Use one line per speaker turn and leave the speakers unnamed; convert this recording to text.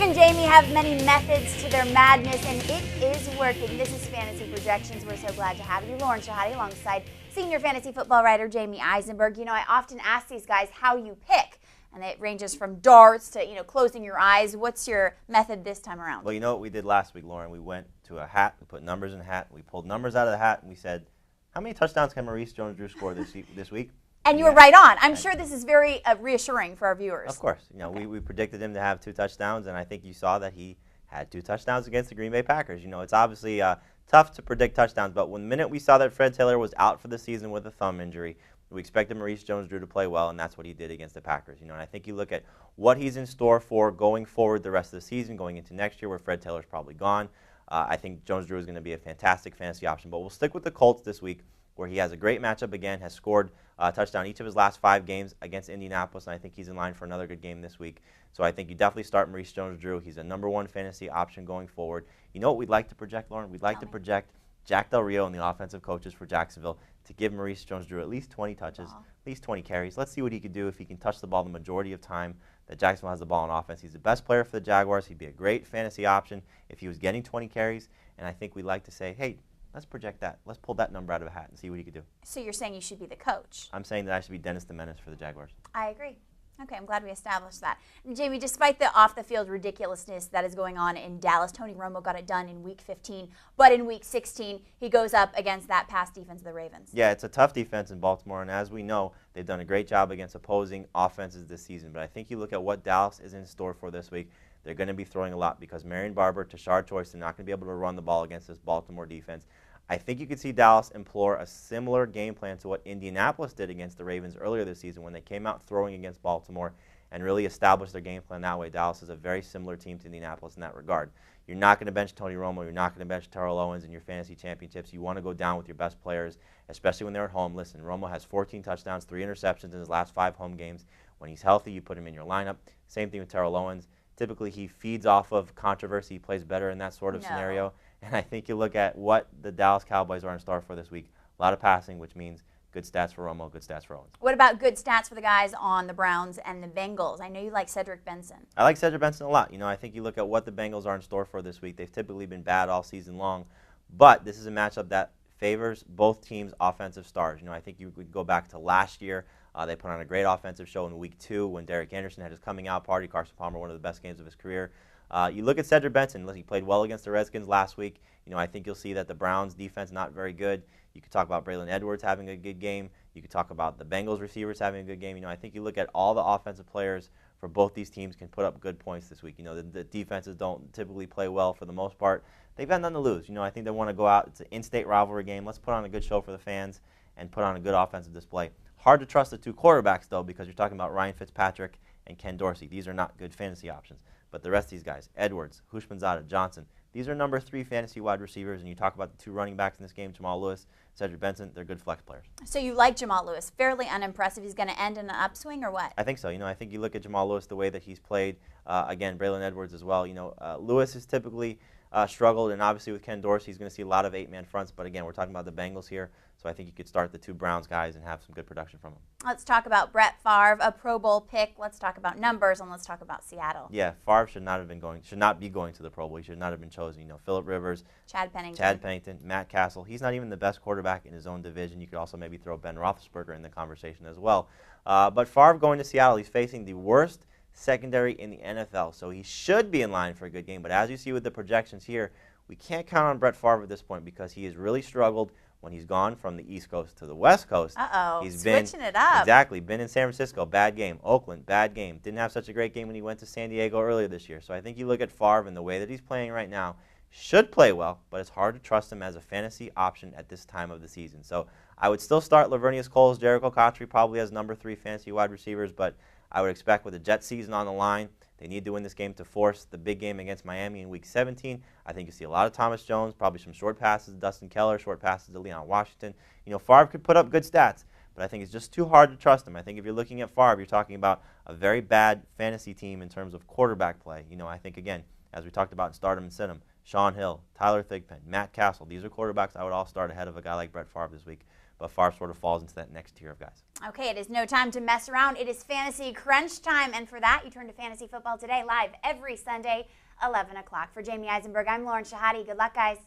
and Jamey have many methods to their madness, and it is working. This is Fantasy Projections. We're so glad to have you. Lauren Shehadi alongside senior fantasy football writer Jamey Eisenberg. You know, I often ask these guys how you pick, and it ranges from darts to, closing your eyes. What's your method this time around?
Well, you know what we did last week, Lauren? We went to a hat, we put numbers in a hat, we pulled numbers out of the hat, and we said, how many touchdowns can Maurice JonesDrew score this week?
And you were right on. I'm sure this is very reassuring for our viewers.
Of course. We predicted him to have 2 touchdowns, and I think you saw that he had 2 touchdowns against the Green Bay Packers. It's obviously tough to predict touchdowns, but when the minute we saw that Fred Taylor was out for the season with a thumb injury, we expected Maurice JonesDrew to play well, and that's what he did against the Packers. And I think you look at what he's in store for going forward the rest of the season, going into next year where Fred Taylor's probably gone. I think JonesDrew is going to be a fantastic fantasy option, but we'll stick with the Colts this week, where he has a great matchup again, has scored a touchdown each of his last 5 games against Indianapolis, and I think he's in line for another good game this week. So I think you definitely start Maurice JonesDrew. He's a #1 fantasy option going forward. You know what we'd like to project, Lauren? We'd like to project Jack Del Rio and the offensive coaches for Jacksonville to give Maurice JonesDrew at least 20 touches, at least 20 carries. Let's see what he could do if he can touch the ball the majority of time that Jacksonville has the ball on offense. He's the best player for the Jaguars. He'd be a great fantasy option if he was getting 20 carries, and I think we'd like to say, hey, let's project that. Let's pull that number out of a hat and see what he could do.
So you're saying you should be the coach?
I'm saying that I should be Dennis the Menace for the Jaguars.
I agree. Okay, I'm glad we established that. Jamey, despite the off-the-field ridiculousness that is going on in Dallas, Tony Romo got it done in Week 15, but in Week 16, he goes up against that pass defense of the Ravens.
Yeah, it's a tough defense in Baltimore, and as we know, they've done a great job against opposing offenses this season. But I think you look at what Dallas is in store for this week, they're going to be throwing a lot because Marion Barber, Tashard Choice, they're not going to be able to run the ball against this Baltimore defense. I think you could see Dallas employ a similar game plan to what Indianapolis did against the Ravens earlier this season when they came out throwing against Baltimore and really established their game plan that way. Dallas is a very similar team to Indianapolis in that regard. You're not going to bench Tony Romo. You're not going to bench Terrell Owens in your fantasy championships. You want to go down with your best players, especially when they're at home. Listen, Romo has 14 touchdowns, 3 interceptions in his last 5 home games. When he's healthy, you put him in your lineup. Same thing with Terrell Owens. Typically, he feeds off of controversy. He plays better in that sort of scenario. And I think you look at what the Dallas Cowboys are in store for this week. A lot of passing, which means good stats for Romo, good stats for Owens.
What about good stats for the guys on the Browns and the Bengals? I know you like Cedric Benson.
I like Cedric Benson a lot. I think you look at what the Bengals are in store for this week. They've typically been bad all season long, but this is a matchup that favors both teams' offensive stars. I think you could go back to last year. They put on a great offensive show in Week 2 when Derek Anderson had his coming out party. Carson Palmer, one of the best games of his career. You look at Cedric Benson. He played well against the Redskins last week. I think you'll see that the Browns' defense not very good. You could talk about Braylon Edwards having a good game. You could talk about the Bengals receivers having a good game. I think you look at all the offensive players for both these teams can put up good points this week. The defenses don't typically play well for the most part. They've got nothing to lose. I think they want to go out. It's an in-state rivalry game. Let's put on a good show for the fans and put on a good offensive display. Hard to trust the 2 quarterbacks, though, because you're talking about Ryan Fitzpatrick and Ken Dorsey. These are not good fantasy options. But the rest of these guys, Edwards, Hushmanzada, Johnson, these are #3 fantasy wide receivers. And you talk about the 2 running backs in this game, Jamal Lewis, Cedric Benson, they're good flex players.
So you like Jamal Lewis. Fairly unimpressive. He's going to end in an upswing or what?
I think so. I think you look at Jamal Lewis, the way that he's played. Again, Braylon Edwards as well. Lewis has typically struggled, and obviously with Ken Dorsey, he's going to see a lot of 8-man fronts. But again, we're talking about the Bengals here. So I think you could start the 2 Browns guys and have some good production from them.
Let's talk about Brett Favre, a Pro Bowl pick. Let's talk about numbers, and let's talk about Seattle.
Yeah, Favre should not be going to the Pro Bowl. He should not have been chosen. Phillip Rivers,
Chad Pennington,
Matt Castle. He's not even the best quarterback in his own division. You could also maybe throw Ben Roethlisberger in the conversation as well. But Favre going to Seattle, he's facing the worst secondary in the NFL, so he should be in line for a good game. But as you see with the projections here, we can't count on Brett Favre at this point because he has really struggled when he's gone from the East Coast to the West Coast.
He's switching it up.
Exactly. Been in San Francisco, bad game. Oakland, bad game. Didn't have such a great game when he went to San Diego earlier this year. So I think you look at Favre and the way that he's playing right now, should play well, but it's hard to trust him as a fantasy option at this time of the season. So I would still start Lavernius Coles, Jericho Cotchery probably as #3 fantasy wide receivers, but I would expect with the Jets season on the line, they need to win this game to force the big game against Miami in Week 17. I think you see a lot of Thomas Jones, probably some short passes to Dustin Keller, short passes to Leon Washington. Favre could put up good stats, but I think it's just too hard to trust him. I think if you're looking at Favre, you're talking about a very bad fantasy team in terms of quarterback play. I think, again, as we talked about in Stardom and Sit 'em, Sean Hill, Tyler Thigpen, Matt Castle, these are quarterbacks I would all start ahead of a guy like Brett Favre this week. but Favre sort of falls into that next tier of guys.
Okay, it is no time to mess around. It is fantasy crunch time, and for that, you turn to Fantasy Football Today, live every Sunday, 11 o'clock. For Jamey Eisenberg, I'm Shehadi. Good luck, guys.